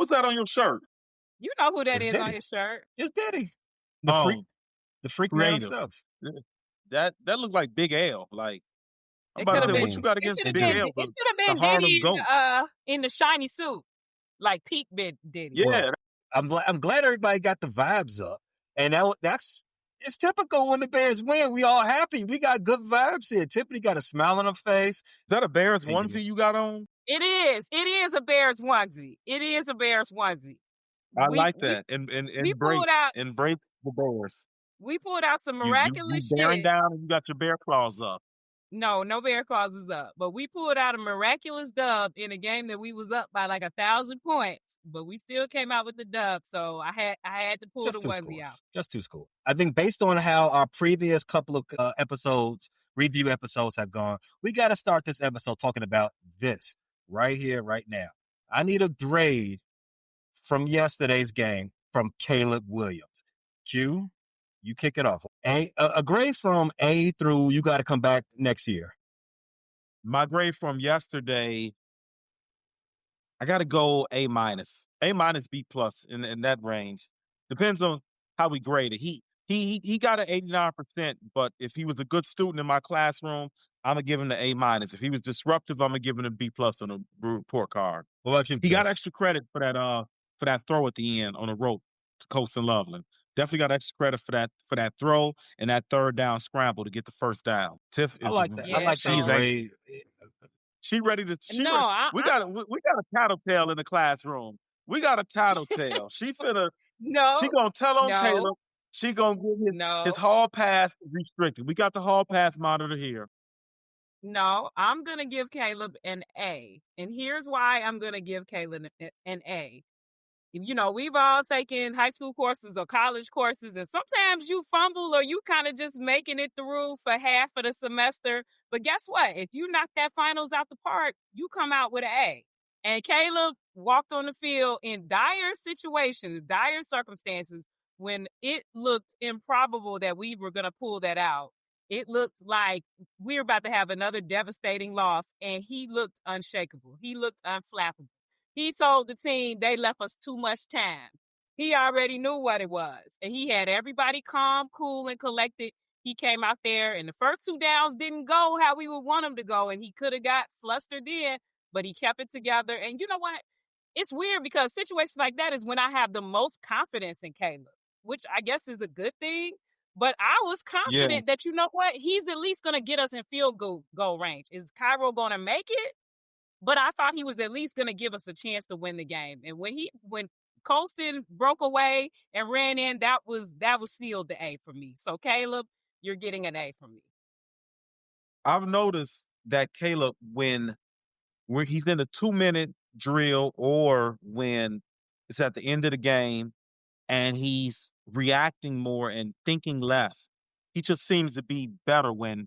What's that on your shirt? You know who that It's is on Diddy. his shirt. It's Diddy. The freak man Creative. himself. That looked like Big L. Like, I'm It about could to have say, I been. what you mean, got It against should have Big been. L? It should have The been Harlem Diddy Goat. in the shiny suit, like peak bit Diddy. Yeah. Well, I'm glad everybody got the vibes up. And it's typical when the Bears win. We all happy. We got good vibes here. Tiffany got a smile on her face. Is that a Bears Thank you. onesie you got on? It is. It is a Bears onesie. It is a Bears onesie. I We like that. And we pulled out embrace the Bears. we pulled out some You miraculous bearing shit. down and you got your bear claws up. No bear claws is up. But we pulled out a miraculous dub in a game that we was up by like 1,000 points. But we still came out with the dub. So I had to pull Just the two onesie scores. out. Just two scores. I think based on how our previous couple of review episodes have gone, we got to start this episode talking about this right here, right now. I need a grade from yesterday's game from Caleb Williams. Q, you kick it off. A grade from A through you got to come back next year. My grade from yesterday, I got to go A-, B+ in that range. Depends on how we grade it. He got an 89%, but if he was a good student in my classroom, I'm gonna give him the A-. If he was disruptive, I'm gonna give him a B+ on the report card. What about you, He got Tiff? extra credit for that throw at the end on the rope to Colson Loveland. Definitely got extra credit for that throw and that third down scramble to get the first down. Tiff is I like that. Yeah, I like so- that grade. She ready to. We got a tattletale in the classroom. We got a tattletale. She gonna tell on Caleb. She gonna give his hall pass restricted. We got the hall pass monitor here. No, I'm going to give Caleb an A. And here's why I'm going to give Caleb an A. You know, we've all taken high school courses or college courses, and sometimes you fumble or you kind of just making it through for half of the semester. But guess what? If you knock that finals out the park, you come out with an A. And Caleb walked on the field in dire situations, dire circumstances, when it looked improbable that we were going to pull that out. It looked like we were about to have another devastating loss, and he looked unshakable. He looked unflappable. He told the team they left us too much time. He already knew what it was, and he had everybody calm, cool, and collected. He came out there, and the first 2 downs didn't go how we would want them to go, and he could have got flustered then, but he kept it together. And you know what? It's weird because situations like that is when I have the most confidence in Caleb, which I guess is a good thing. But I was confident that, you know what, he's at least going to get us in field goal range. Is Cairo going to make it? But I thought he was at least going to give us a chance to win the game. And when Colston broke away and ran in, that was sealed the A for me. So Caleb, you're getting an A from me. I've noticed that Caleb, when he's in a 2-minute drill or when it's at the end of the game and he's reacting more and thinking less, he just seems to be better when.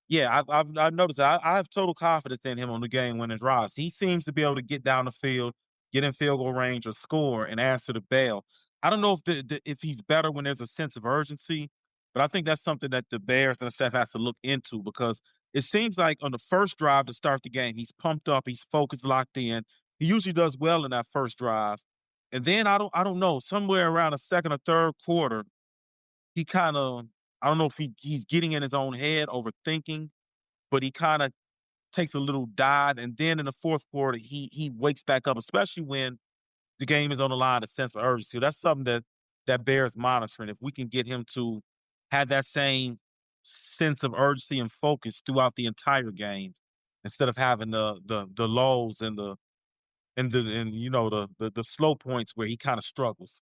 Yeah, I've noticed that. I have total confidence in him on the game-winning drives. He seems to be able to get down the field, get in field goal range, or score and answer the bell. I don't know if he's better when there's a sense of urgency, but I think that's something that the Bears and the staff has to look into because it seems like on the first drive to start the game, he's pumped up, he's focused, locked in. He usually does well in that first drive, and then I don't know, somewhere around the second or third quarter, he kind of. I don't know if he's getting in his own head, overthinking, but he kind of takes a little dive. And then in the fourth quarter, he wakes back up, especially when the game is on the line, a sense of urgency. That's something that bears monitoring. If we can get him to have that same sense of urgency and focus throughout the entire game, instead of having the lulls and the slow points where he kind of struggles.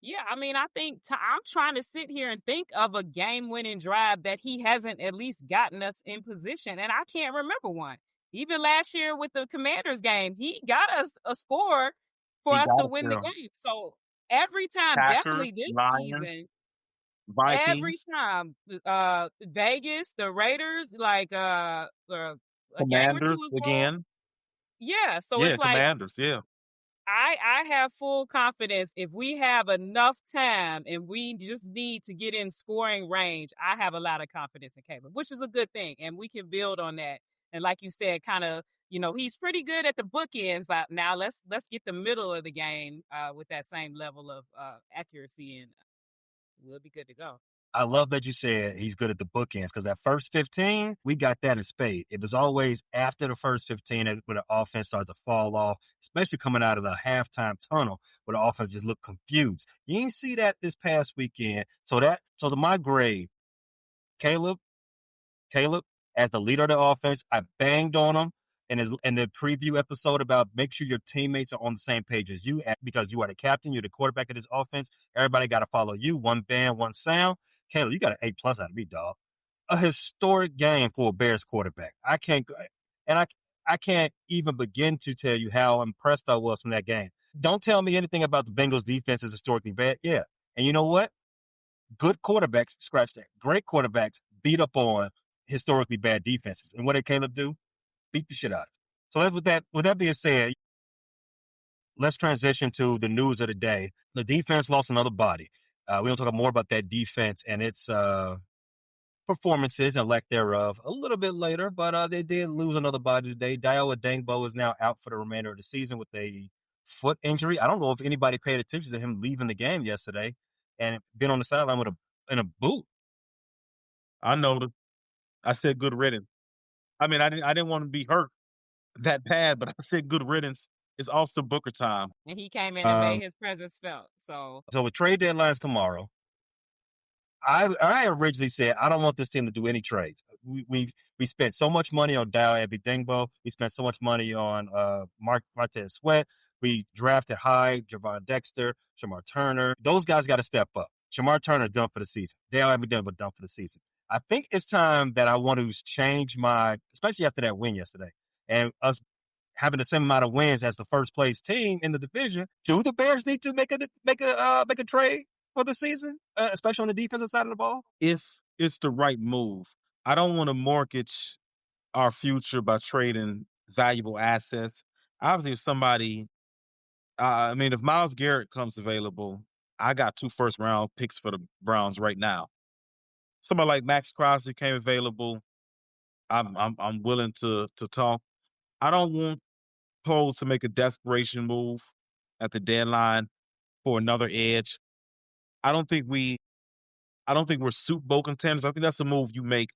Yeah, I mean, I think I'm trying to sit here and think of a game-winning drive that he hasn't at least gotten us in position, and I can't remember one. Even last year with the Commanders game, he got us a score for us to win the game. So every time, Packers, definitely this Lions, season, Vikings. every time, Vegas, the Raiders, like a game or two ago. Again. Yeah, so it's like Commanders, yeah. I have full confidence if we have enough time and we just need to get in scoring range. I have a lot of confidence in Caleb, which is a good thing, and we can build on that. And like you said, kind of, he's pretty good at the bookends. Now let's get the middle of the game with that same level of accuracy, and we'll be good to go. I love that you said he's good at the bookends because that first 15, we got that in spade. It was always after the first 15 where the offense started to fall off, especially coming out of the halftime tunnel where the offense just looked confused. You didn't see that this past weekend. So to my grade, Caleb, as the leader of the offense, I banged on him in the preview episode about make sure your teammates are on the same page as you because you are the captain, you're the quarterback of this offense. Everybody got to follow you. One band, one sound. Caleb, you got an A+ out of me, dog. A historic game for a Bears quarterback. I can't even begin to tell you how impressed I was from that game. Don't tell me anything about the Bengals defense is historically bad. Yeah. And you know what? Good quarterbacks, scratch that. Great quarterbacks beat up on historically bad defenses. And what did Caleb do? Beat the shit out of it. So with that being said, let's transition to the news of the day. The defense lost another body. We're going to talk more about that defense and its performances and lack thereof a little bit later, but they did lose another body today. Dio Adengbo is now out for the remainder of the season with a foot injury. I don't know if anybody paid attention to him leaving the game yesterday and been on the sideline in a boot. I noticed. I said good riddance. I mean, I didn't want to be hurt that bad, but I said good riddance. It's Austin Booker time. And he came in and made his presence felt. So with trade deadlines tomorrow, I originally said I don't want this team to do any trades. We spent so much money on Dow Abidingbo. We spent so much money on Martez Sweat. We drafted high Javon Dexter, Shamar Turner. Those guys got to step up. Shamar Turner done for the season. Dow Abidingbo done for the season. I think it's time that I want to change especially after that win yesterday, and us having the same amount of wins as the first place team in the division. Do the Bears need to make a trade for the season, especially on the defensive side of the ball? If it's the right move, I don't want to mortgage our future by trading valuable assets. Obviously, if Myles Garrett comes available, I got 2 first-round picks for the Browns right now. Somebody like Max Crosby came available, I'm willing to talk. I don't want Poles to make a desperation move at the deadline for another edge. I don't think we're Super Bowl contenders. I think that's a move you make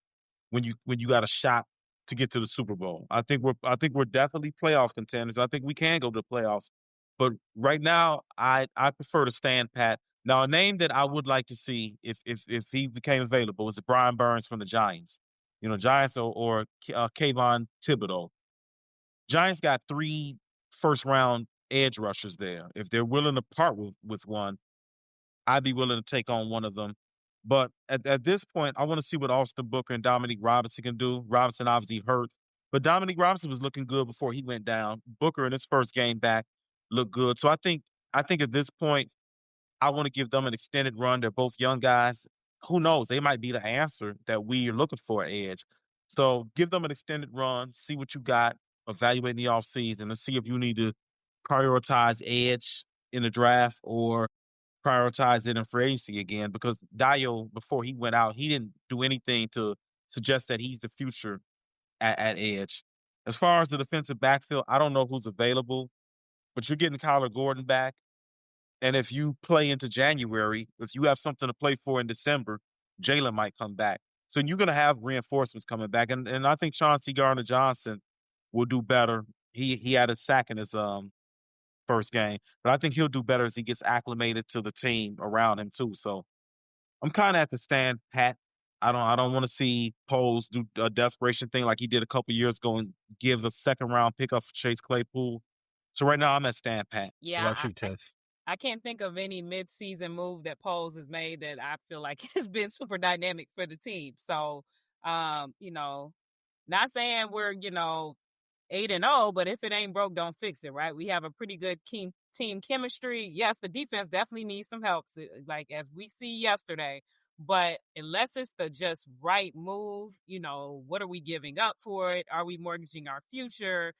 when you got a shot to get to the Super Bowl. I think we're definitely playoff contenders. I think we can go to the playoffs. But right now, I prefer to stand pat. Now, a name that I would like to see if he became available is Brian Burns from the Giants. Giants or Kayvon Thibodeau. Giants got 3 first-round edge rushers there. If they're willing to part with one, I'd be willing to take on one of them. But at this point, I want to see what Austin Booker and Dominique Robinson can do. Robinson obviously hurt, but Dominique Robinson was looking good before he went down. Booker in his first game back looked good. So I think at this point, I want to give them an extended run. They're both young guys. Who knows? They might be the answer that we are looking for at edge. So give them an extended run, see what you got, evaluate in the offseason, and see if you need to prioritize edge in the draft or prioritize it in free agency again. Because Dio, before he went out, he didn't do anything to suggest that he's the future at edge. As far as the defensive backfield, I don't know who's available, but you're getting Kyler Gordon back. And if you play into January, if you have something to play for in December, Jalen might come back. So you're going to have reinforcements coming back. And I think Chauncey Gardner-Johnson will do better. He had a sack in his first game, but I think he'll do better as he gets acclimated to the team around him too. So I'm kind of at the stand pat. I don't want to see Poles do a desperation thing like he did a couple years ago and give a second round pickup for Chase Claypool. So right now I'm at stand pat. Yeah, What about you, Tiff? I can't think of any mid-season move that Poles has made that I feel like has been super dynamic for the team. So, not saying we're 8-0, but if it ain't broke, don't fix it, right? We have a pretty good team chemistry. Yes, the defense definitely needs some help, like as we see yesterday. But unless it's the just right move, what are we giving up for it? Are we mortgaging our future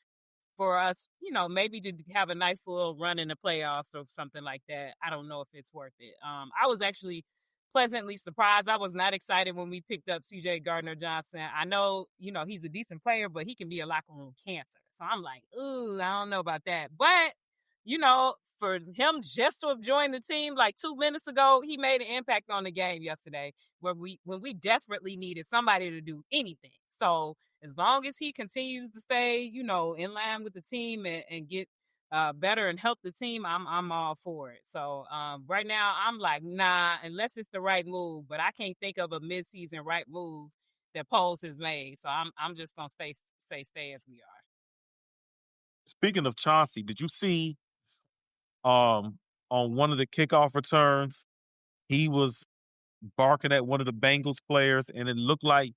for us, maybe to have a nice little run in the playoffs or something like that? I don't know if it's worth it. I was actually pleasantly surprised. I was not excited when we picked up CJ Gardner-Johnson. I know, he's a decent player, but he can be a locker room cancer. So I'm like, ooh, I don't know about that. But, for him just to have joined the team like 2 minutes ago, he made an impact on the game yesterday when we desperately needed somebody to do anything. So as long as he continues to stay, in line with the team and get better and help the team, I'm all for it. So right now I'm like, nah, unless it's the right move. But I can't think of a midseason right move that Poles has made. So I'm just gonna stay as we are. Speaking of Chauncey, did you see on one of the kickoff returns, he was barking at one of the Bengals players, and it looked like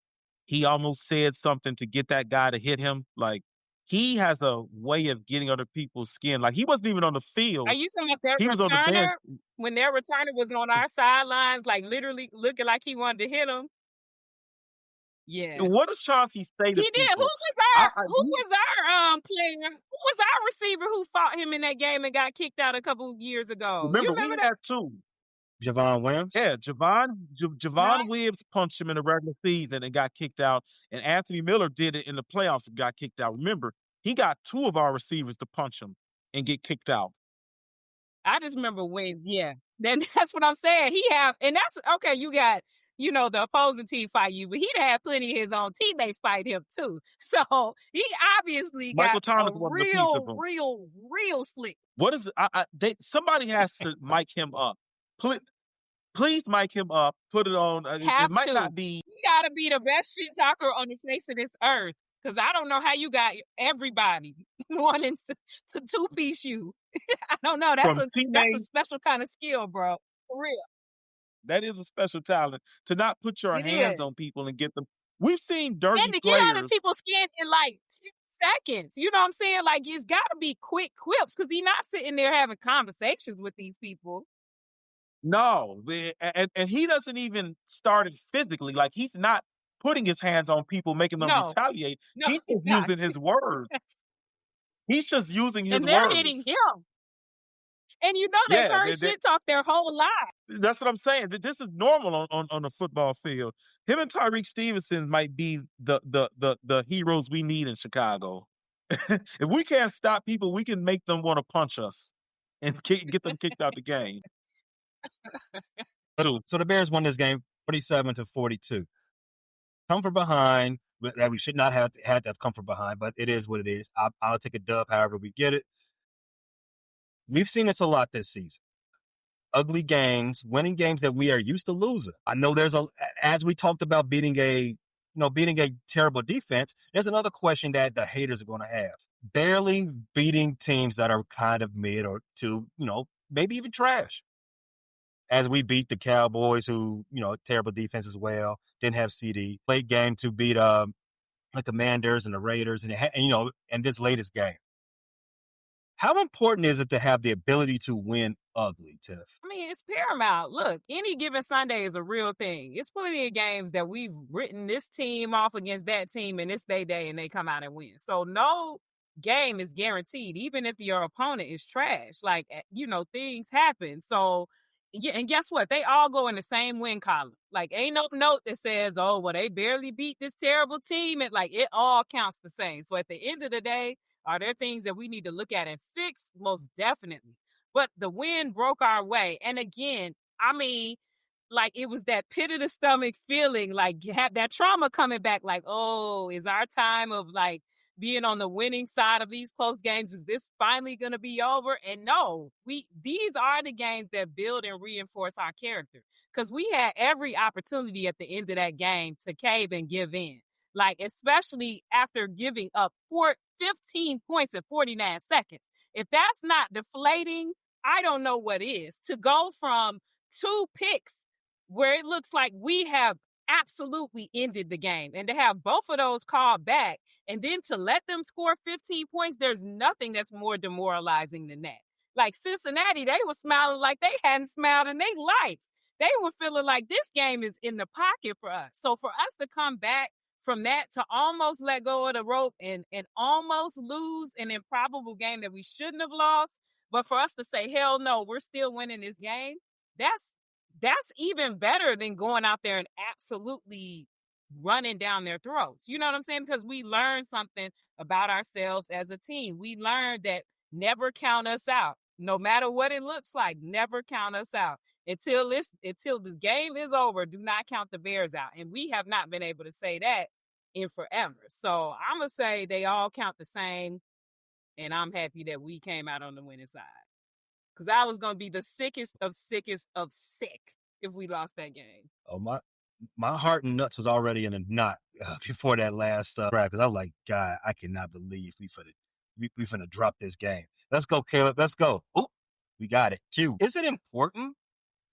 he almost said something to get that guy to hit him. Like, he has a way of getting under people's skin. Like, he wasn't even on the Are field. you talking about their He was on the bench. returner? When their returner was on our sidelines, like literally looking like he wanted to hit him? Yeah. What does Chauncey say to He did. Who people? was I, our I who was our player? Who was our receiver who fought him in that game and got kicked out a couple of years ago? You remember, we remember that? had two. Javon Williams. Yeah, Right? Javon Williams punched him in the regular season and got kicked out, and Anthony Miller did it in the playoffs and got kicked out. Remember, he got two of our receivers to punch him and get kicked out. I just remember when, yeah. Then that's what I'm saying. And that's okay. You got, the opposing team fight you, but he'd have plenty of his own teammates fight him too. So he obviously Michael got Thomas a wasn't a piece of real, him. real, real slick. What is it? Somebody has to mic him up. Please mic him up. Put it on. It might to. not be. You gotta be the best shit talker on the face of this earth. Cause I don't know how you got everybody wanting to two-piece you. I don't know. That's a special kind of skill, bro. For real. That is a special talent to not put your It hands is. on people and get them. We've seen dirty And to get under players. people's skin in like 10 seconds. You know what I'm saying? Like, it's got to be quick quips because he's not sitting there having conversations with these people. No, and he doesn't even start it physically. Like, he's not putting his hands on people, making them retaliate. No, He's just using his words. He's just using his and they're words. hitting him. And they've heard shit talk their whole life. That's what I'm saying. This is normal on the football field. Him and Tyreek Stevenson might be the heroes we need in Chicago. If we can't stop people, we can make them want to punch us and get them kicked out the game. So the Bears won this game 47-42. Come from behind that we should not have had to have come from behind, but it is what it is. I'll take a dub however we get it. We've seen this a lot this season. Ugly games, winning games that we are used to losing. I know as we talked about beating a terrible defense, there's another question that the haters are going to have. Barely beating teams that are kind of mid or to, maybe even trash. As we beat the Cowboys, who, terrible defense as well, didn't have CD. Late game to beat the Commanders and the Raiders and this latest game. How important is it to have the ability to win ugly, Tiff? I mean, it's paramount. Look, any given Sunday is a real thing. It's plenty of games that we've written this team off against that team and it's their day and they come out and win. So no game is guaranteed, even if your opponent is trash. Like, things happen. So, yeah, and guess what? They all go in the same win column. Like, ain't no note that says, oh, well, they barely beat this terrible team. It all counts the same. So at the end of the day, are there things that we need to look at and fix? Most definitely. But the wind broke our way. And again, I mean, like, it was that pit of the stomach feeling, like, have that trauma coming back, like, oh, is our time of, like, being on the winning side of these close games, is this finally going to be over? And no, these are the games that build and reinforce our character. Because we had every opportunity at the end of that game to cave and give in. Like, especially after giving up 15 points in 49 seconds. If that's not deflating, I don't know what is. To go from 2 picks where it looks like we have absolutely ended the game and to have both of those called back and then to let them score 15 points, there's nothing that's more demoralizing than that. Like Cincinnati, they were smiling like they hadn't smiled in their life. They were feeling like this game is in the pocket for us. So for us to come back from that to almost let go of the rope and almost lose an improbable game that we shouldn't have lost, but for us to say, hell no, we're still winning this game, that's even better than going out there and absolutely running down their throats. You know what I'm saying? Because we learned something about ourselves as a team. We learned that never count us out. No matter what it looks like, never count us out. Until the game is over, do not count the Bears out. And we have not been able to say that in forever. So I'm gonna say they all count the same, and I'm happy that we came out on the winning side. Because I was gonna be the sickest of sick if we lost that game. Oh, my heart and nuts was already in a knot before that last drive, because I was like, God, I cannot believe we finna drop this game. Let's go, Caleb. Let's go. Oh, we got it. Q. Is it important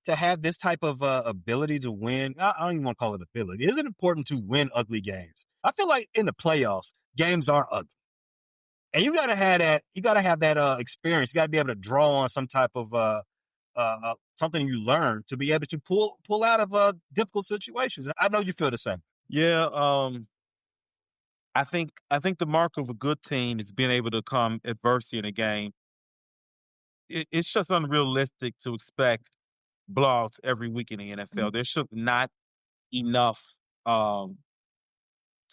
to have this type of ability to win? I don't even want to call it ability. Is it important to win ugly games? I feel like in the playoffs, games are ugly. And you gotta have that. You gotta have that experience. You gotta be able to draw on some type of something you learn to be able to pull out of difficult situations. I know you feel the same. Yeah, I think the mark of a good team is being able to come adversity in a game. It's just unrealistic to expect blowouts every week in the NFL. There should not enough um,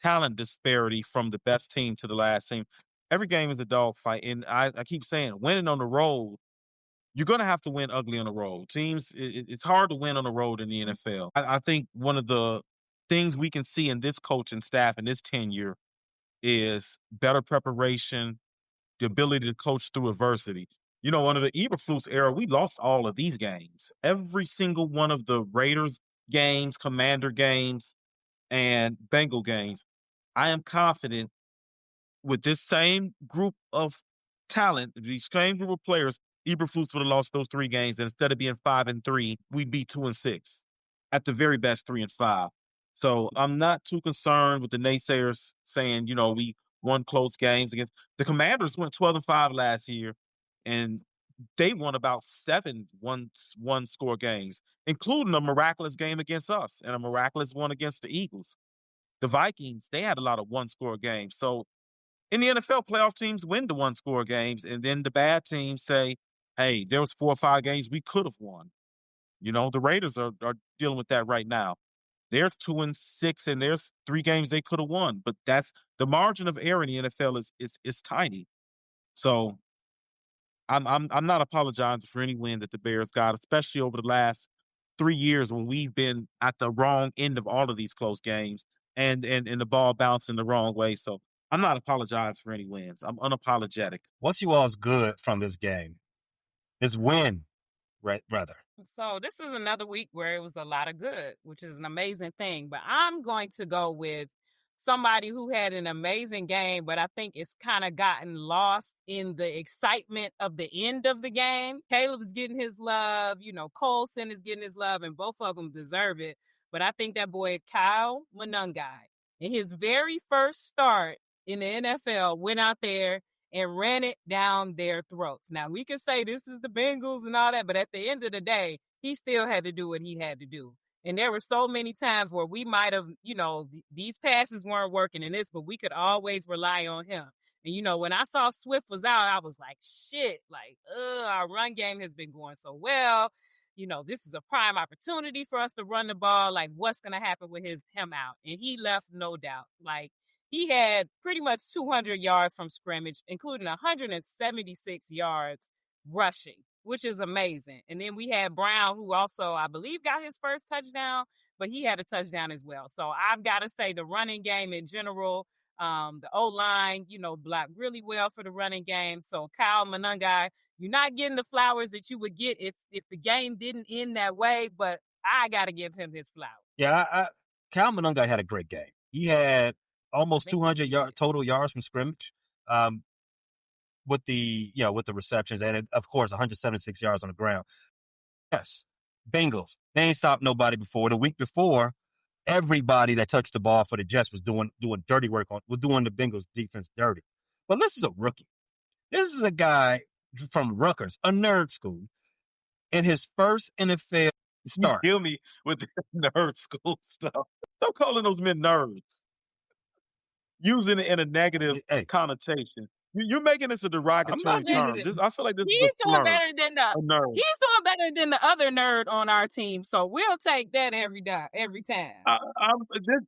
talent disparity from the best team to the last team. Every game is a dogfight, and I keep saying, winning on the road, you're going to have to win ugly on the road. Teams, it's hard to win on the road in the NFL. I think one of the things we can see in this coaching staff and this tenure is better preparation, the ability to coach through adversity. You know, under the Eberflus era, we lost all of these games. Every single one of the Raiders games, Commander games, and Bengal games. I am confident with this same group of talent, these same group of players, Eberflus would have lost those 3 games, and instead of being 5-3, we'd be 2-6. At the very best, 3-5. So I'm not too concerned with the naysayers saying, we won close games against the Commanders. Went 12-5 last year, and they won about 7 one score games, including a miraculous game against us and a miraculous one against the Eagles. The Vikings, they had a lot of one score games. So in the NFL, playoff teams win the one score games, and then the bad teams say, hey, there was 4 or 5 games we could have won. The Raiders are dealing with that right now. They're 2-6, and there's 3 games they could have won. But that's the margin of error in the NFL is tiny. So I'm not apologizing for any win that the Bears got, especially over the last 3 years when we've been at the wrong end of all of these close games and the ball bouncing the wrong way. So I'm not apologizing for any wins. I'm unapologetic. What's you all's good from this game? This win, right, brother? So this is another week where it was a lot of good, which is an amazing thing. But I'm going to go with somebody who had an amazing game, but I think it's kind of gotten lost in the excitement of the end of the game. Caleb's getting his love, Colson is getting his love, and both of them deserve it. But I think that boy Kyle Monangai, in his very first start in the NFL, went out there and ran it down their throats. Now, we could say this is the Bengals and all that, but at the end of the day, he still had to do what he had to do. And there were so many times where we might have, these passes weren't working in this, but we could always rely on him. And, when I saw Swift was out, I was like, shit, our run game has been going so well. This is a prime opportunity for us to run the ball. Like, what's going to happen with him out? And he left, no doubt. He had pretty much 200 yards from scrimmage, including 176 yards rushing, which is amazing. And then we had Brown, who also, I believe, got his first touchdown, but he had a touchdown as well. So I've got to say the running game in general, the O-line, blocked really well for the running game. So Kyle Monangai, you're not getting the flowers that you would get if the game didn't end that way, but I got to give him his flowers. Yeah, Kyle Monangai had a great game. He had almost 200 total yards from scrimmage, with the receptions, and of course 176 yards on the ground. Yes, Bengals. They ain't stopped nobody before. The week before, everybody that touched the ball for the Jets was doing dirty work doing the Bengals defense dirty. But this is a rookie. This is a guy from Rutgers, a nerd school, in his first NFL start. You kill me with the nerd school stuff. Stop calling those men nerds. Using it in a negative connotation. You're making this a I'm derogatory not making term. it. I feel like this is a He's doing slur, better than the a nerd. he's doing better than the other nerd on our team. So we'll take that every time.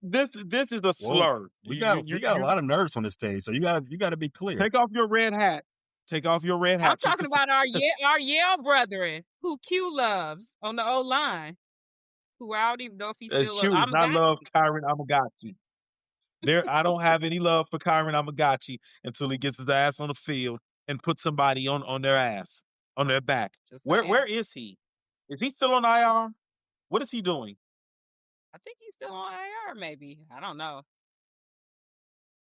This is a Whoa, slur. we got a lot of nerds on this stage, so you gotta be clear. Take off your red hat. Take off your red hat. I'm talking about our Yale brethren who Q loves on the O line. Who I don't even know if he's still Q does I'm not got love Kyron Amagati. I don't have any love for Kyron Amagati until he gets his ass on the field and puts somebody on their ass, on their back. just Where saying. is he? Is he still on IR? What is he doing? I think he's still on IR, maybe. I don't know.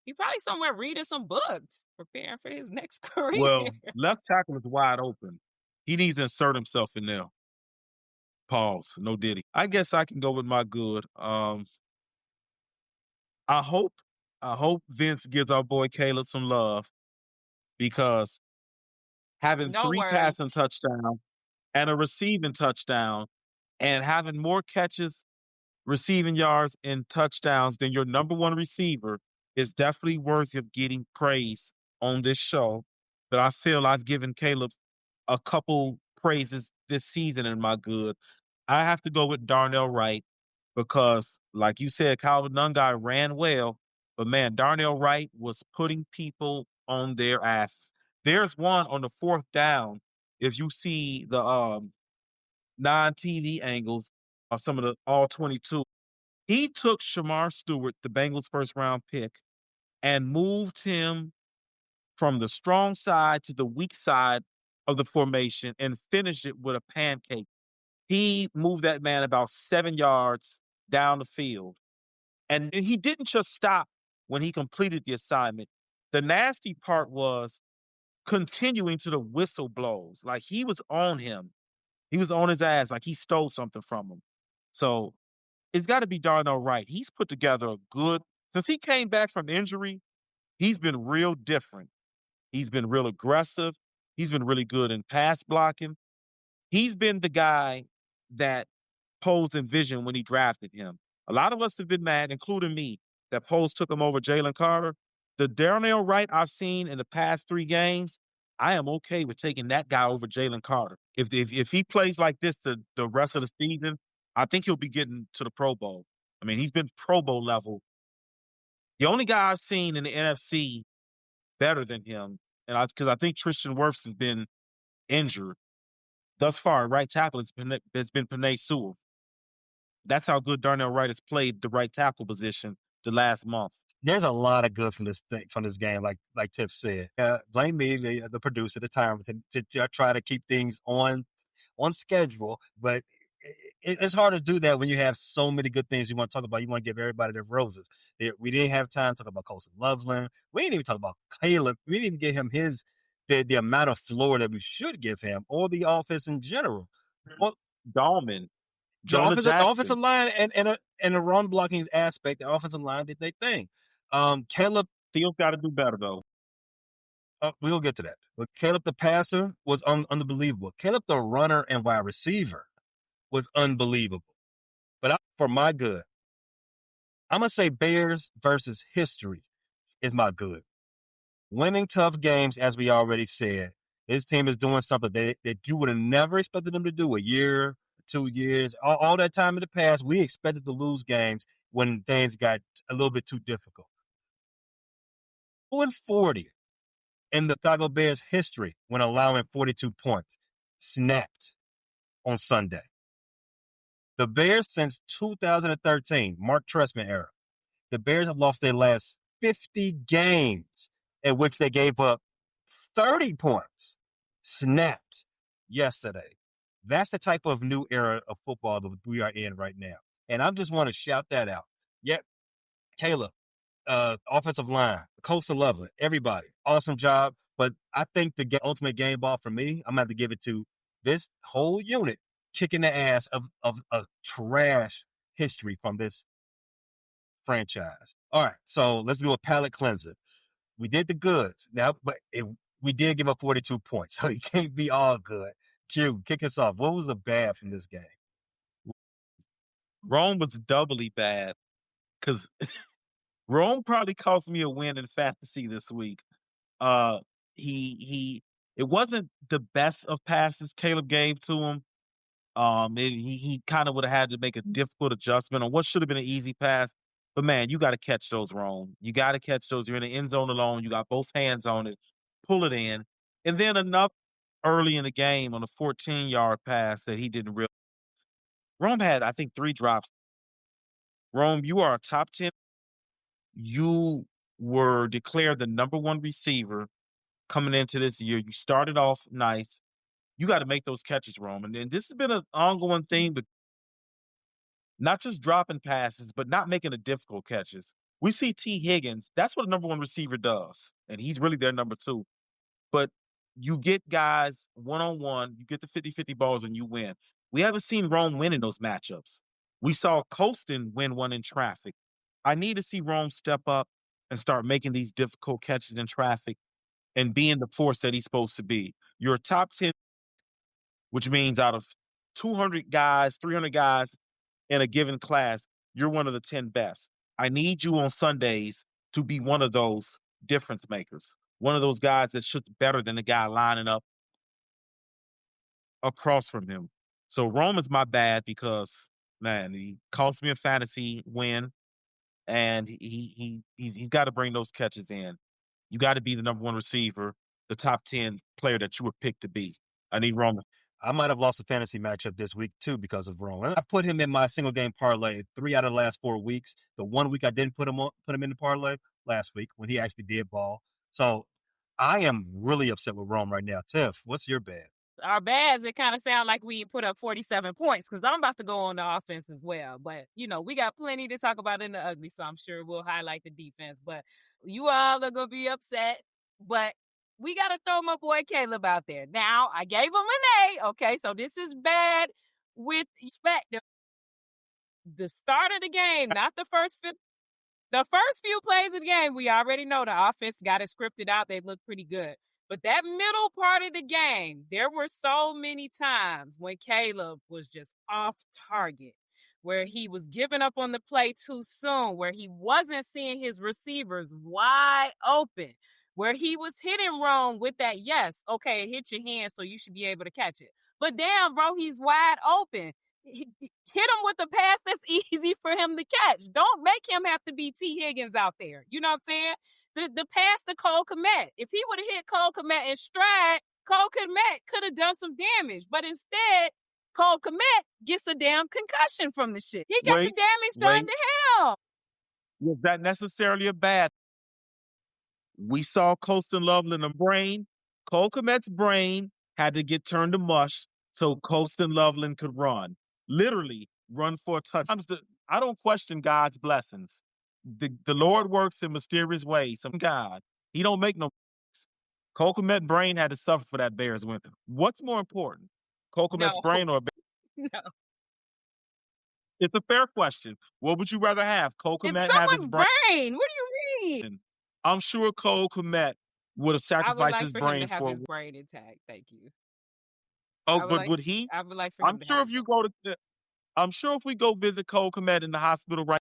He probably somewhere reading some books, preparing for his next career. Well, left tackle is wide open. He needs to insert himself in there. Pause. No Diddy. I guess I can go with my good. I hope Vince gives our boy Caleb some love because having no 3 worries. passing touchdowns and a receiving touchdown and having more catches, receiving yards, and touchdowns than your number one receiver is definitely worthy of getting praise on this show. But I feel I've given Caleb a couple praises this season in my good. I have to go with Darnell Wright because, like you said, Calvin Nungai ran well, but man, Darnell Wright was putting people on their ass. There's one on the 4th down. If you see the non-TV angles of some of the all 22, he took Shamar Stewart, the Bengals' first round pick, and moved him from the strong side to the weak side of the formation and finished it with a pancake. He moved that man about 7 yards down the field. And he didn't just stop when he completed the assignment. The nasty part was continuing to the whistle blows. Like he was on him. He was on his ass like he stole something from him. So it's got to be Darnell Wright. He's put together a good, since he came back from injury, he's been real different. He's been real aggressive. He's been really good in pass blocking. He's been the guy that Poles envisioned when he drafted him. A lot of us have been mad, including me, that Poles took him over Jalen Carter. The Darnell Wright I've seen in the past 3 games, I am okay with taking that guy over Jalen Carter. If he plays like this the rest of the season, I think he'll be getting to the Pro Bowl. I mean, he's been Pro Bowl level. The only guy I've seen in the NFC better than him, and because I think Tristan Wirfs has been injured thus far. Right tackle has been Penei Sewell. That's how good Darnell Wright has played the right tackle position the last month. There's a lot of good from this game, like Tiff said. Blame me, the producer, the timer, to try to keep things on schedule, but it's hard to do that when you have so many good things you want to talk about. You want to give everybody their roses. We didn't have time to talk about Colson Loveland. We didn't even talk about Caleb. We didn't even give him the amount of floor that we should give him, or the offense in general. Well, Dahlman, the Jonah offensive Jackson. line and the run blocking aspect, the offensive line did their thing. Caleb Steele's got to do better though. We'll get to that. But Caleb the passer was unbelievable. Caleb the runner and wide receiver was unbelievable. But for my good, I'm going to say Bears versus history is my good. Winning tough games, as we already said. This team is doing something that you would have never expected them to do a year, 2 years. All that time in the past, we expected to lose games when things got a little bit too difficult. 2-40 in the Chicago Bears history when allowing 42 points snapped on Sunday. The Bears since 2013, Mark Trestman era, the Bears have lost their last 50 games in which they gave up 30 points snapped yesterday. That's the type of new era of football that we are in right now. And I just want to shout that out. Yep, Caleb, offensive line, Coastal Loveland, everybody, awesome job. But I think the ultimate game ball for me, I'm going to have to give it to this whole unit kicking the ass of a trash history from this franchise. All right, so let's do a palate cleanser. We did the goods now, but we did give up 42 points, so it can't be all good. Q, kick us off. What was the bad from this game? Rome was doubly bad because Rome probably cost me a win in fantasy this week. it wasn't the best of passes Caleb gave to him. He kind of would have had to make a difficult adjustment on what should have been an easy pass. But man, you got to catch those, Rome. You got to catch those. You're in the end zone alone. You got both hands on it. Pull it in. And then enough early in the game on a 14-yard pass that he didn't really. Rome had, I think, 3 drops. Rome, you are a top 10. You were declared the number 1 receiver coming into this year. You started off nice. You got to make those catches, Rome. And this has been an ongoing theme, but not just dropping passes, but not making the difficult catches. We see T. Higgins. That's what a number 1 receiver does. And he's really their number 2. But you get guys one-on-one, you get the 50-50 balls, and you win. We haven't seen Rome win in those matchups. We saw Colston win one in traffic. I need to see Rome step up and start making these difficult catches in traffic and being the force that he's supposed to be. You're a top 10, which means out of 200 guys, 300 guys in a given class, you're one of the 10 best. I need you on Sundays to be one of those difference makers, one of those guys that shoots better than the guy lining up across from him. So Rome is my bad because, man, he cost me a fantasy win, and he's got to bring those catches in. You got to be the number 1 receiver, the top 10 player that you were picked to be. I need Rome. I might have lost a fantasy matchup this week too because of Rome. I put him in my single game parlay 3 out of the last 4 weeks. The 1 week I didn't put him in the parlay last week when he actually did ball. So I am really upset with Rome right now. Tiff, what's your bad? Our bads, it kind of sound like we put up 47 points because I'm about to go on the offense as well. But, we got plenty to talk about in the ugly, so I'm sure we'll highlight the defense. But you all are going to be upset. But we got to throw my boy Caleb out there. Now, I gave him an A, okay? So this is bad with respect. The start of the game, not the first 50. The first few plays of the game, we already know the offense got it scripted out. They look pretty good. But that middle part of the game, there were so many times when Caleb was just off target, where he was giving up on the play too soon, where he wasn't seeing his receivers wide open, where he was hitting wrong with that, yes, okay, it hit your hand, so you should be able to catch it. But damn, bro, he's wide open. Hit him with a pass that's easy for him to catch. Don't make him have to be T. Higgins out there. You know what I'm saying? The pass to Cole Kmet. If he would have hit Cole Kmet in stride, Cole Kmet could have done some damage. But instead, Cole Kmet gets a damn concussion from the shit. He got the damage done to him. Was that necessarily a bad? We saw Colston Loveland a brain. Cole Kmet's brain had to get turned to mush so Colston Loveland could run. Literally run for a touchdown. I don't question God's blessings. The Lord works in mysterious ways. Some God, he don't make no. Cole Kmet's brain had to suffer for that Bears win. What's more important, Cole Kmet's brain or no? It's a fair question. What would you rather have? Cole Kmet have his brain? What do you mean? I'm sure Cole Kmet would have sacrificed his brain him to have his brain intact. Thank you. Oh, but would he? I would like for him. I'm sure if we go visit Cole Kmet in the hospital right,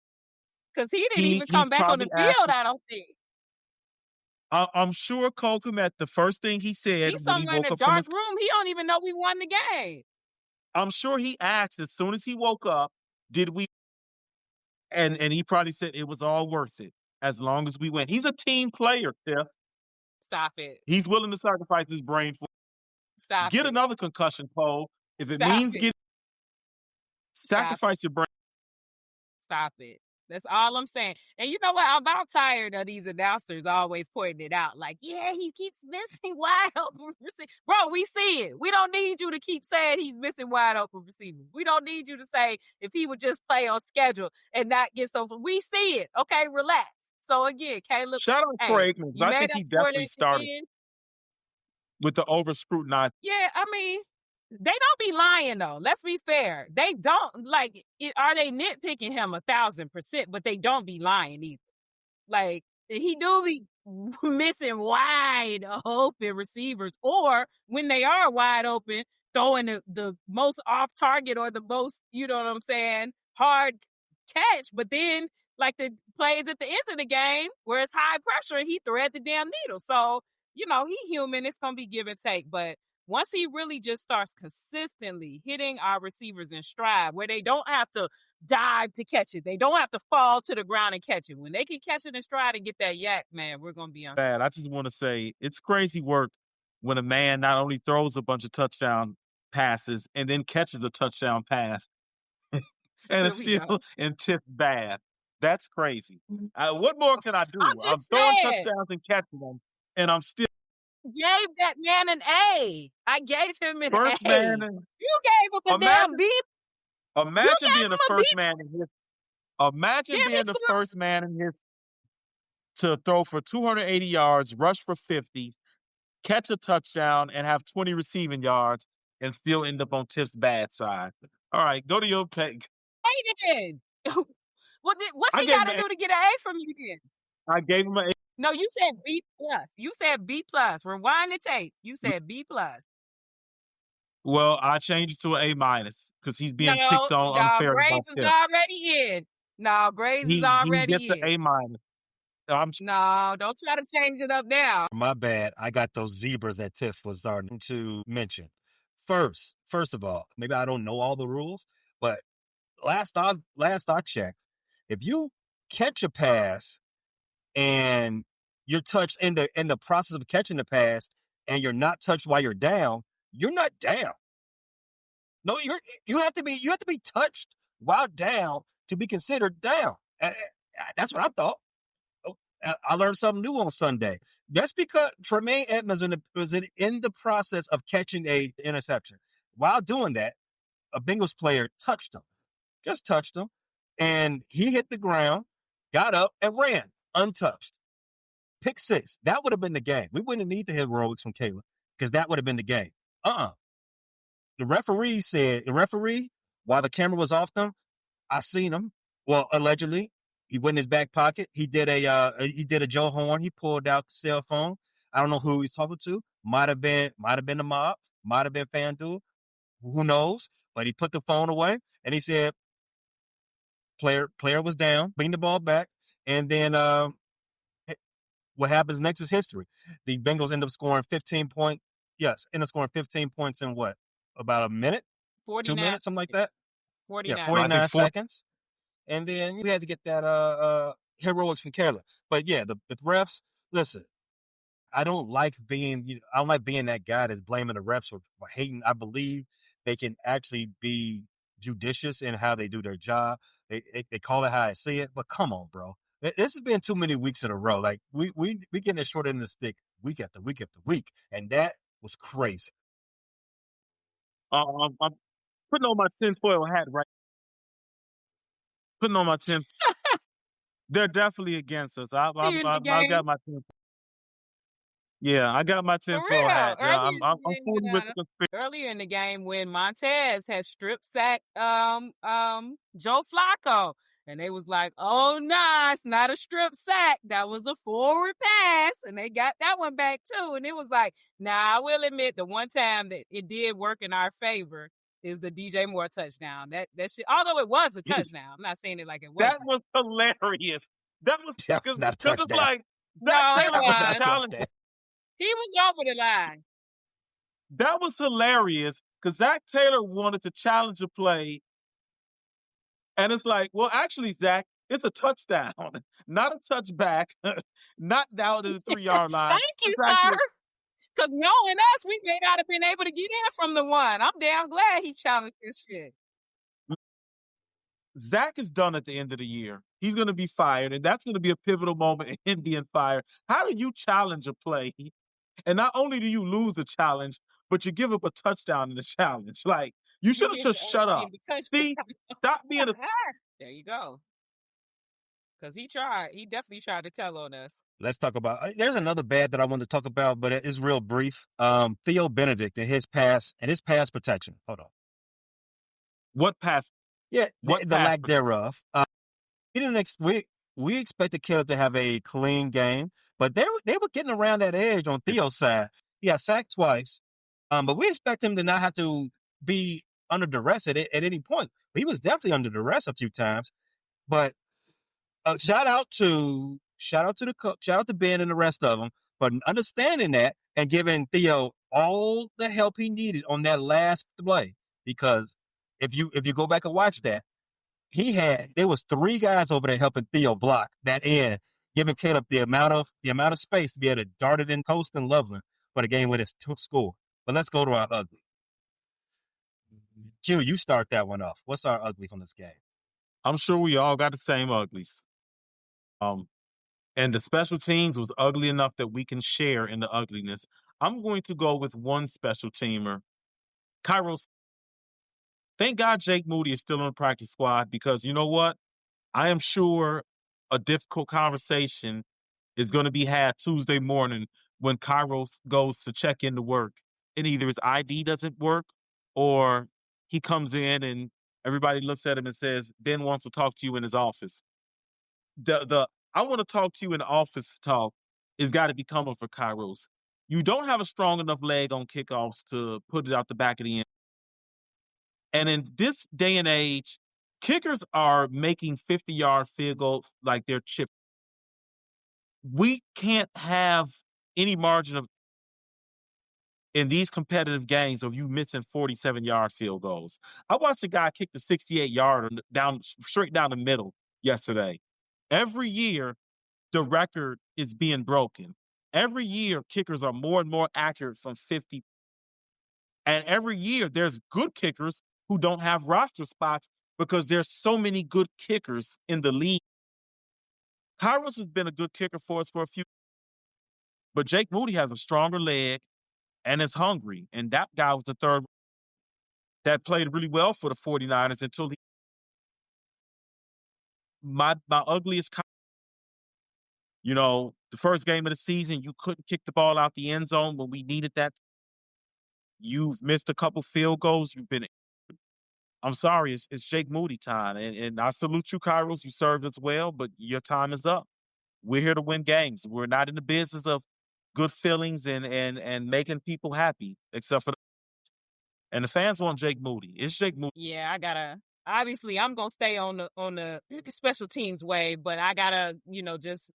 because he didn't even come back on the field. I don't think. I'm sure Cole Kmet, the first thing he said he's when he somewhere woke in a up from dark room. He don't even know we won the game. I'm sure he asked as soon as he woke up, did we? And he probably said it was all worth it as long as we win. He's a team player, Tiff. Stop it. He's willing to sacrifice his brain for. Get another concussion, Cole. If it means sacrifice your brain. Stop it. That's all I'm saying. And you know what? I'm about tired of these announcers always pointing it out. Like, yeah, he keeps missing wide open receivers. Bro, we see it. We don't need you to keep saying he's missing wide open receivers. We don't need you to say if he would just play on schedule and not get so. We see it. Okay, relax. So again, Caleb. Shout out Craig. I think he definitely started with the over scrutinized. Yeah, I mean, they don't be lying though. Let's be fair. They don't are they nitpicking him 1,000%? But they don't be lying either. Like he do be missing wide open receivers, or when they are wide open, throwing the most off target or the most, you know what I'm saying, hard catch. But then like the plays at the end of the game where it's high pressure and he thread the damn needle. So he human. It's gonna be give and take. But once he really just starts consistently hitting our receivers in stride, where they don't have to dive to catch it, they don't have to fall to the ground and catch it. When they can catch it in stride and get that yak, man, we're gonna be on. Bad. I just want to say it's crazy work when a man not only throws a bunch of touchdown passes and then catches a touchdown pass and Here it's we still go. in tip bad. That's crazy. What more can I I'm do? I'm just throwing saying. touchdowns and catching them, and I'm still Gave that man an A. I gave him an first A. man. You gave him a damn Imagine, B. You imagine gave being the him a B. first man in his. Imagine Damn, he being the scored. first man in his to throw for 280 yards, rush for 50, catch a touchdown, and have 20 receiving yards, and still end up on Tiff's bad side. All right, go to your pick. Then. What's I he gave got him to a. do to get an A from you then? I gave him a. No, you said B plus. You said B plus. Rewind the tape. You said B plus. Well, I changed it to an A minus because he's being No, picked on unfairly by grades is Tiff. already in. No, grades is He gets already an in. A minus. I'm No, don't try to change it up now. My bad. I got those zebras that Tiff was starting to mention. First of all, maybe I don't know all the rules, but last I checked, if you catch a pass and you're touched in the process of catching the pass and you're not touched while you're down down. No, you have to be touched while down to be considered down. That's what I thought. I learned something new on Sunday. That's because Tremaine Edmonds was in the process of catching a interception. While doing that, a Bengals player touched him, just touched him, and he hit the ground, got up, and ran untouched. Pick six. That would have been the game. We wouldn't need the heroics from Caleb because that would have been the game. The referee, while the camera was off them, I seen him. Well, allegedly, he went in his back pocket. He did a Joe Horn. He pulled out the cell phone. I don't know who he's talking to. Might have been the mob. Might have been FanDuel. Who knows? But he put the phone away and he said, "Player was down. Bring the ball back." And then what happens next is history. The Bengals end up scoring 15 points. Yes, end up scoring 15 points in what? About a minute? 2 49. minutes, something like that? 49. Yeah, I think 49 seconds. And then we had to get that heroics from Caleb. But yeah, the refs, listen, I don't like being that guy that's blaming the refs for hating. I believe they can actually be judicious in how they do their job. They call it how I see it, but come on, bro. This has been too many weeks in a row. Like we getting a short end of the stick week after week after week, and that was crazy. I'm putting on my tinfoil hat right. Putting on my tin. They're definitely against us. See you in the I game. got my tin. Yeah, I got my For tinfoil hat. real. Yeah, Earlier in I'm the game fully with the conspiracy. earlier in the game when Montez had strip sacked Joe Flacco. And they was like, oh nah, it's not a strip sack. That was a forward pass. And they got that one back too. And it was like, I will admit the one time that it did work in our favor is the DJ Moore touchdown. That shit, although it was a touchdown. I'm not saying it like it wasn't. That was hilarious. That was That was not a because it's touchdown. like No, Zach it Taylor That was was not a was. challenging. touchdown. He was over the line. That was hilarious because Zach Taylor wanted to challenge a play, and it's like, well, actually, Zach, it's a touchdown, not a touchback, not down to the 3-yard line. Thank you, It's sir. actually Because knowing us, we may not have been able to get in from the one. I'm damn glad he challenged this shit. Zach is done at the end of the year. He's going to be fired, and that's going to be a pivotal moment in him being fired. How do you challenge a play? And not only do you lose a challenge, but you give up a touchdown in the challenge. Like, you should have just shut up. See, stop being a. There you go. Because he tried. He definitely tried to tell on us. Let's talk about. There's another bad that I wanted to talk about, but it's real brief. Theo Benedict and his pass protection. Hold on. What pass? Yeah, What the pass lack protection? thereof. We expected Caleb to have a clean game, but they were getting around that edge on Theo's side. He got sacked twice, but we expect him to not have to be under duress at any point. He was definitely under duress a few times, but shout out to Ben and the rest of them for understanding that and giving Theo all the help he needed on that last play. Because if you go back and watch that, there was three guys over there helping Theo block that end, giving Caleb the amount of space to be able to dart it in coast and Loveland for the game with his score. But let's go to our ugly. Q, you start that one off. What's our ugly from this game? I'm sure we all got the same uglies. And the special teams was ugly enough that we can share in the ugliness. I'm going to go with one special teamer, Kairos. Thank God Jake Moody is still on the practice squad, because you know what? I am sure a difficult conversation is going to be had Tuesday morning when Kairos goes to check into work, and either his ID doesn't work or he comes in and everybody looks at him and says, Ben wants to talk to you in his office. The I want to talk to you in the office talk is got to be coming for Kairos. You don't have a strong enough leg on kickoffs to put it out the back of the end. And in this day and age, kickers are making 50-yard field goals like they're chip. We can't have any margin of in these competitive games of you missing 47-yard field goals. I watched a guy kick the 68-yard down straight down the middle yesterday. Every year, the record is being broken. Every year, kickers are more and more accurate from 50. And every year, there's good kickers who don't have roster spots because there's so many good kickers in the league. Kairos has been a good kicker for us for a few, but Jake Moody has a stronger leg and is hungry. And that guy was the third that played really well for the 49ers until my ugliest. The first game of the season, you couldn't kick the ball out the end zone when we needed that. You've missed a couple field goals. I'm sorry, it's Jake Moody time. And I salute you, Kairos. You served us well, but your time is up. We're here to win games. We're not in the business of good feelings and making people happy, except for and the fans want Jake Moody. It's Jake Moody. Yeah, obviously I'm gonna stay on the special teams way, but I gotta, just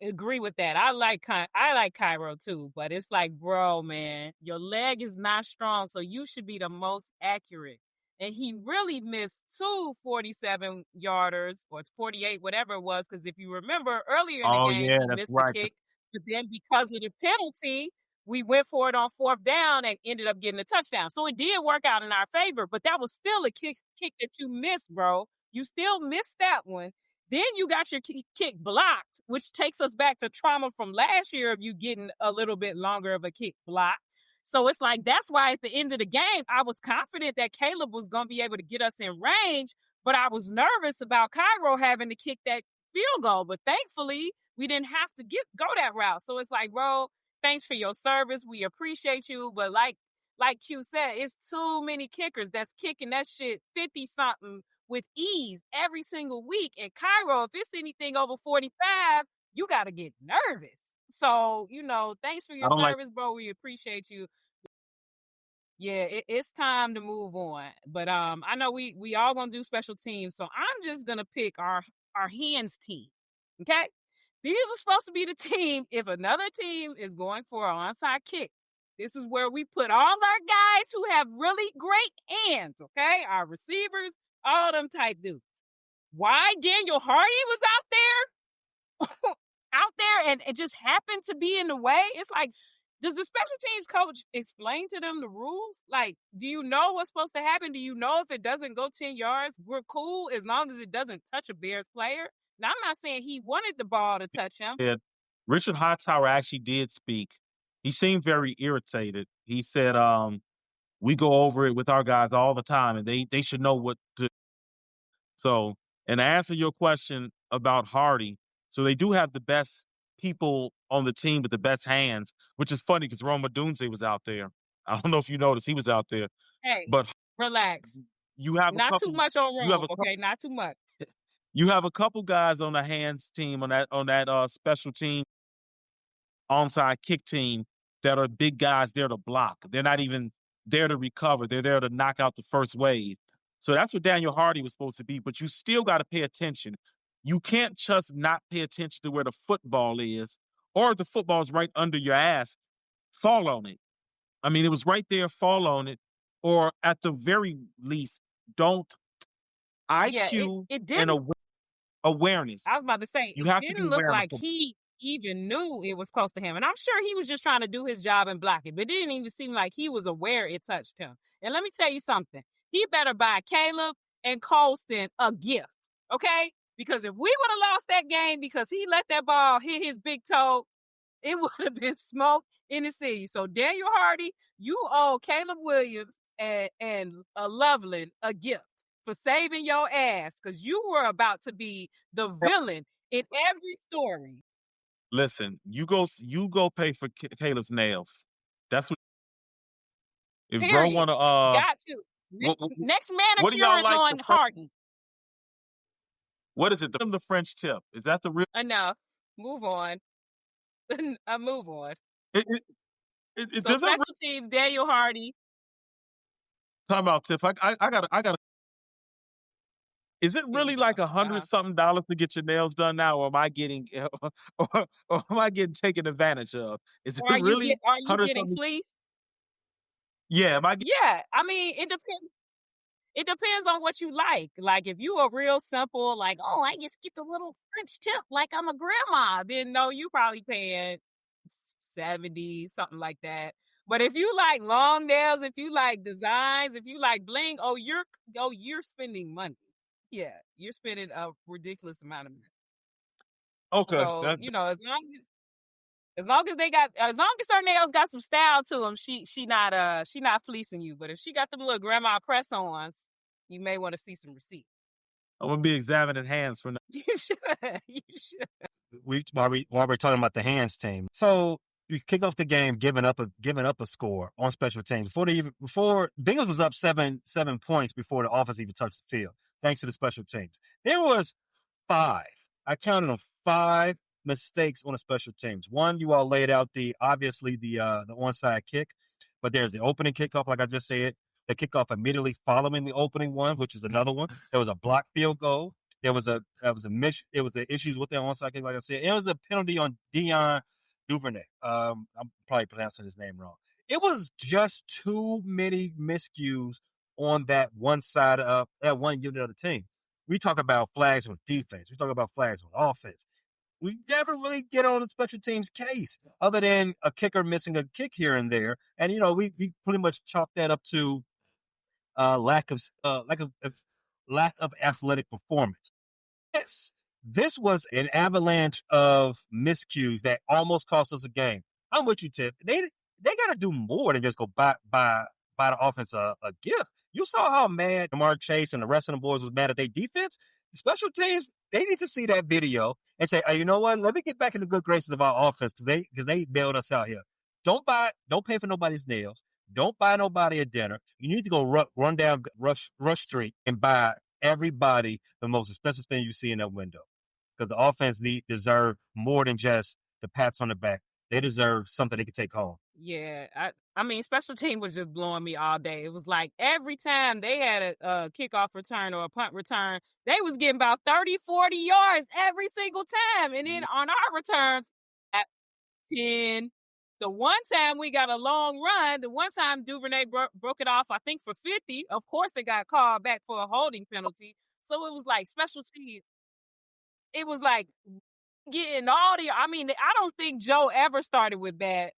agree with that. I like Cairo too, but it's like, bro, man, your leg is not strong, so you should be the most accurate. And he really missed two 47-yarders or 48, whatever it was, because if you remember earlier in the game, yeah, he that's missed right. the kick, but then because of the penalty, we went for it on fourth down and ended up getting a touchdown. So it did work out in our favor, but that was still a kick that you missed, bro. You still missed that one. Then you got your kick blocked, which takes us back to trauma from last year of you getting a little bit longer of a kick block. So it's like, that's why at the end of the game, I was confident that Caleb was going to be able to get us in range, but I was nervous about Cairo having to kick that field goal. But thankfully, we didn't have to go that route. So it's like, bro, thanks for your service. We appreciate you. But like Q said, it's too many kickers that's kicking that shit 50-something with ease every single week. And Cairo, if it's anything over 45, you got to get nervous. So, thanks for your service, bro. We appreciate you. Yeah, it's time to move on. But I know we all gonna do special teams, so I'm just gonna pick our hands team. Okay? These are supposed to be the team if another team is going for an onside kick. This is where we put all our guys who have really great hands, okay? Our receivers, all them type dudes. Why Daniel Hardy was out there and it just happened to be in the way? It's like, does the special teams coach explain to them the rules? Like, do you know what's supposed to happen? Do you know if it doesn't go 10 yards, we're cool as long as it doesn't touch a Bears player? Now, I'm not saying he wanted the ball to touch him. Yeah, Richard Hightower actually did speak. He seemed very irritated. He said, we go over it with our guys all the time, and they should know what to. So, and to answer your question about Hardy, so they do have the best people on the team with the best hands, which is funny because Roma Dunze was out there. I don't know if you noticed he was out there. Hey, but relax. You have not too much on Roma, okay? Not too much. You have a couple guys on the hands team on that special team onside kick team that are big guys there to block. They're not even there to recover. They're there to knock out the first wave. So that's what Daniel Hardy was supposed to be, but you still got to pay attention. You can't just not pay attention to where the football is or if the football's right under your ass, fall on it. I mean, it was right there, fall on it, or at the very least, don't Yeah, IQ it and didn't. I awareness. was about to say You it have to be didn't look aware of the like football. he even knew it was close to him, and I'm sure he was just trying to do his job and block it. But it didn't even seem like he was aware it touched him. And let me tell you something: he better buy Caleb and Colston a gift, okay? Because if we would have lost that game because he let that ball hit his big toe, it would have been smoke in the city. So Daniel Hardy, you owe Caleb Williams and Loveland a gift for saving your ass because you were about to be the villain in every story. Listen, you go pay for Caleb's nails. That's what. If bro Period. want to, Got to. what, Next what do manicure y'all is like? on Hardy. What is it? The French tip. Is that the real? Enough. Move on. Move on. It, it, So does it really special teams, Daniel Hardy. talk about tip? I got. Is it Here we really go. like $100 something to get your nails done now, or am I getting, or am I getting taken advantage of? Is it really Are you hundred getting something? fleeced? Yeah, am I? Yeah. I mean, it depends. It depends on what you like. Like if you are real simple, like, oh, I just get the little French tip like I'm a grandma, then no, you probably paying 70, something like that. But if you like long nails, if you like designs, if you like bling, you're spending money. Yeah, you're spending a ridiculous amount of money. Okay, So, as long as her nails got some style to them, she not fleecing you. But if she got them little grandma press ons, you may want to see some receipts. I'm gonna be examining hands from now. You should. You should. While we're talking about the hands team, so you kick off the game, giving up a score on special teams before Bengals was up 7 points before the offense even touched the field, thanks to the special teams. There was five. I counted them 5 mistakes on the special teams. One, you all laid out obviously the onside kick, but there's the opening kickoff, like I just said, the kickoff immediately following the opening one, which is another one. There was a blocked field goal. There was the issues with the onside kick, like I said. And it was a penalty on Dion Duvernay. I'm probably pronouncing his name wrong. It was just too many miscues on that one side of that one unit of the team. We talk about flags on defense. We talk about flags on offense. We never really get on the special teams case other than a kicker missing a kick here and there. And, we pretty much chalk that up to lack of lack of athletic performance. This was an avalanche of miscues that almost cost us a game. I'm with you, Tiff. They got to do more than just go buy the offense a gift. You saw how mad Jamar Chase and the rest of the boys was mad at their defense. The special teams, they need to see that video and say, hey, you know what? Let me get back in the good graces of our offense because they bailed us out here. Don't pay for nobody's nails. Don't buy nobody a dinner. You need to go run down Rush Street and buy everybody the most expensive thing you see in that window. Because the offense deserve more than just the pats on the back. They deserve something they can take home. Yeah, I mean, special team was just blowing me all day. It was like every time they had a kickoff return or a punt return, they was getting about 30, 40 yards every single time. And then on our returns, at 10. The one time we got a long run, the one time Duvernay broke it off, I think for 50. Of course, it got called back for a holding penalty. So it was like special teams. It was like getting I mean, I don't think Joe ever started with bad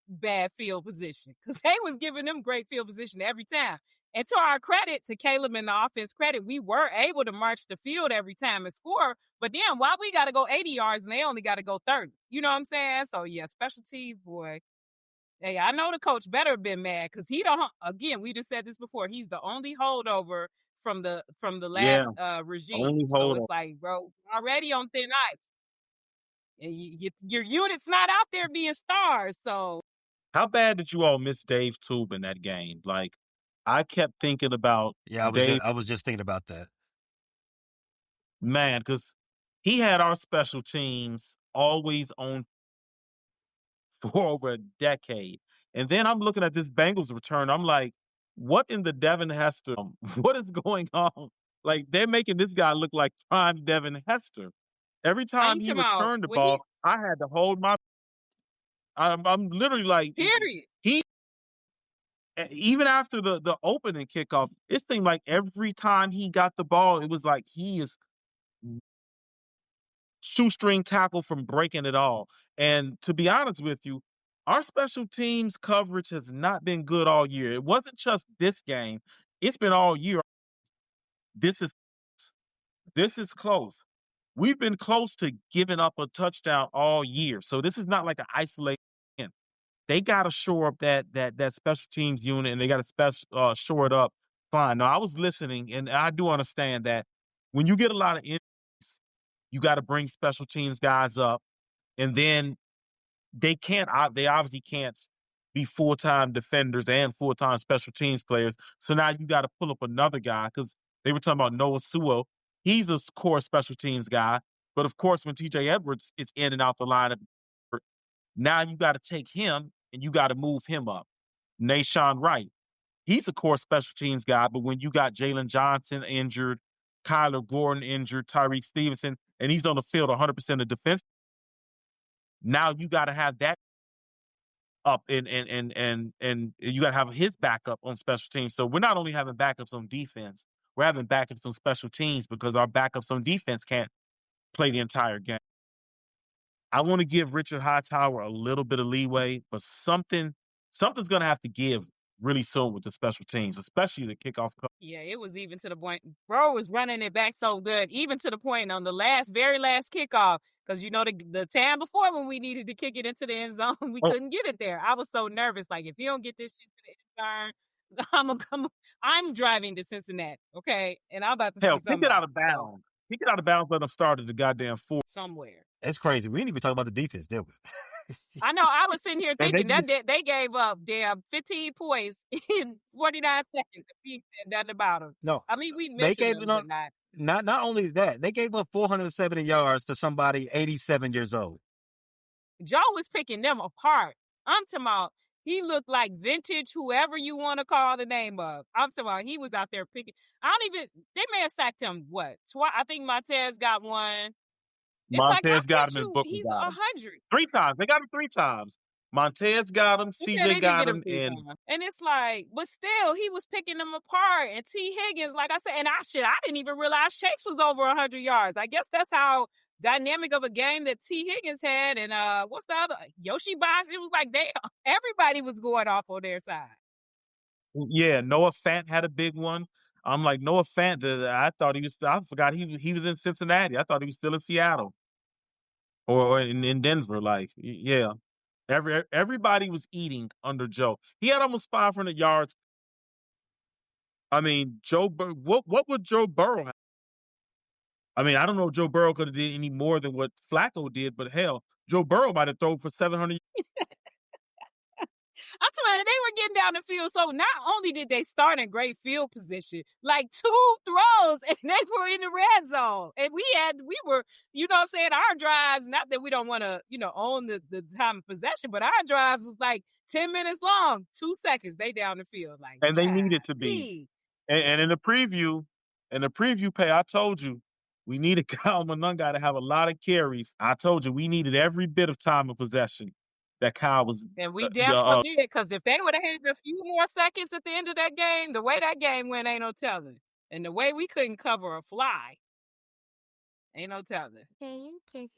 field position because they was giving them great field position every time. And to our credit, to Caleb and the offense credit, we were able to march the field every time and score. But then why we got to go 80 yards and they only got to go 30? You know what I'm saying? So yeah, special teams, boy. Hey, I know the coach better have been mad because he don't. Again, we just said this before. He's the only holdover from the Yeah, last regime. only So hold it's on. like, bro, already on thin ice. And your unit's not out there being stars. So How bad did you all miss Dave Tube in that game? Like, I kept thinking about Yeah, Dave, I was just thinking about that. man, because he had our special teams always on for over a decade. And then I'm looking at this Bengals return. I'm like, what in the Devin Hester? What is going on? Like, they're making this guy look like prime Devin Hester. Every are time you he talking about returned the when he ball, I had to hold my. I'm literally like Period. he even after the opening kickoff, it seemed like every time he got the ball, it was like he is shoestring tackle from breaking it all. And to be honest with you, our special teams coverage has not been good all year. It wasn't just this game; it's been all year. This is this is close. We've been close to giving up a touchdown all year, so this is not like an isolated win. They got to shore up that special teams unit, and they got to shore it up. Fine. Now I was listening, and I do understand that when you get a lot of injuries, you got to bring special teams guys up, and then they obviously can't be full time defenders and full time special teams players. So now you got to pull up another guy because they were talking about Noah Sewell. He's a core special teams guy, but of course when T.J. Edwards is in and out the lineup, now you got to take him and you got to move him up. Nashawn Wright, he's a core special teams guy, but when you got Jalen Johnson injured, Kyler Gordon injured, Tyreek Stevenson, and he's on the field 100% of defense, now you got to have that up and you got to have his backup on special teams. So we're not only having backups on defense, we're having backups on special teams because our backups on defense can't play the entire game. I want to give Richard Hightower a little bit of leeway, but something's going to have to give really soon with the special teams, especially the kickoff. Yeah, it was even to the point. Bro was running it back so good, even to the point on the very last kickoff. Because the time before when we needed to kick it into the end zone, we couldn't get it there. I was so nervous. Like, if you don't get this shit to the end zone, I'm driving to Cincinnati, okay? And I'm about to Hell, see something. Kick it out of bounds. Kick it out of bounds. Let them start at the goddamn 4 somewhere. It's crazy. We didn't even talk about the defense, did we? I know. I was sitting here thinking that they gave up damn 15 points in 49 seconds. We said nothing about them. No, I mean, we mentioned them, but not only that, they gave up 470 yards to somebody 87 years old. Joe was picking them apart. I'm talking about he looked like vintage, whoever you want to call the name of. I'm talking about he was out there picking. They may have sacked him, what? I think Montez got one. Montez got him and Booker he's got him. 100. 3 times. They got him 3 times. Montez got him, CJ got him, and it's like, but still, he was picking them apart. And T. Higgins, like I said, and I didn't even realize Shakes was over 100 yards. I guess that's how dynamic of a game that T. Higgins had. And what's the other? Yoshi Box. It was like everybody was going off on their side. Yeah, Noah Fant had a big one. I'm like, Noah Fant, I forgot he was in Cincinnati. I thought he was still in Seattle or in Denver. Like, yeah. Everybody was eating under Joe. He had almost 500 yards. I mean, what would Joe Burrow have? I mean, I don't know if Joe Burrow could have did any more than what Flacco did, but hell, Joe Burrow might have thrown for 700. I'm telling you, they were getting down the field. So not only did they start in great field position, like 2 throws, and they were in the red zone. And we were, you know what I'm saying, our drives, not that we don't want to, own the time of possession, but our drives was like 10 minutes long, 2 seconds, they down the field. Like, and they needed to be. And in the preview pay, I told you, we needed Kyle Monunga to have a lot of carries. I told you, we needed every bit of time of possession that Kyle was. And we definitely did, because if they would have had a few more seconds at the end of that game, the way that game went, ain't no telling. And the way we couldn't cover a fly, ain't no telling.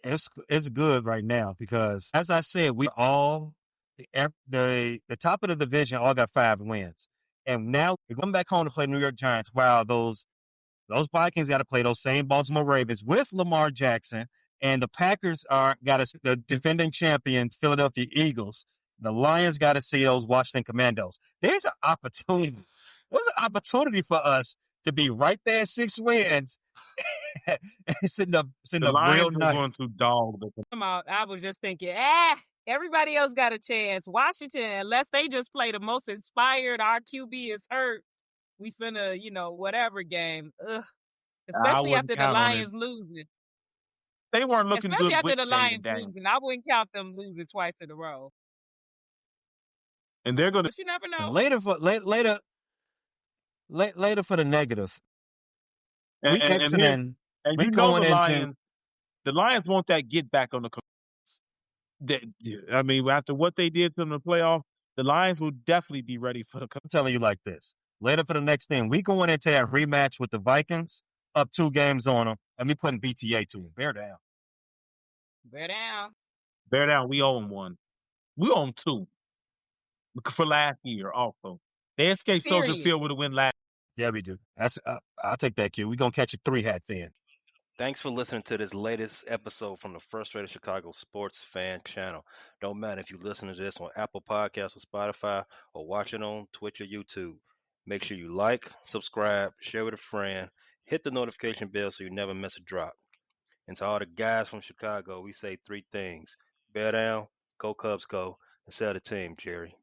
It's good right now because, as I said, we all the top of the division all got 5 wins, and now we're going back home to play New York Giants. While those Vikings got to play those same Baltimore Ravens with Lamar Jackson. And the Packers the defending champion Philadelphia Eagles. The Lions got to see those Washington Commandos. There's an opportunity. There's an opportunity for us to be right there, 6 wins. It's in the Lions real night. Going to dog. I was just thinking, everybody else got a chance. Washington, unless they just play the most inspired, our QB is hurt. We finna, whatever game. Ugh. Especially after the Lions losing. They weren't looking especially good. Especially after the Lions losing. I wouldn't count them losing twice in a row. And they're going to. But you never know. Later for the negative. We exiting. And you know the Lions want that get back on the course. I mean, after what they did to them in the playoff, the Lions will definitely be ready for the. I'm telling you like this. Later for the next thing, we going into a rematch with the Vikings, up 2 games on them, and we putting BTA to them. Bear down. Bear down. Bear down. We own one. We own two for last year. Also, they escaped Soldier Period. Field with a win last. Yeah, we do. That's I'll take that cue. We gonna catch a 3-hat then. Thanks for listening to this latest episode from the Frustrated Chicago Sports Fan Channel. Don't matter if you listen to this on Apple Podcasts or Spotify or watch it on Twitch or YouTube. Make sure you like, subscribe, share with a friend, hit the notification bell so you never miss a drop. And to all the guys from Chicago, we say 3 things: bear down, go Cubs go, and sell the team, Jerry.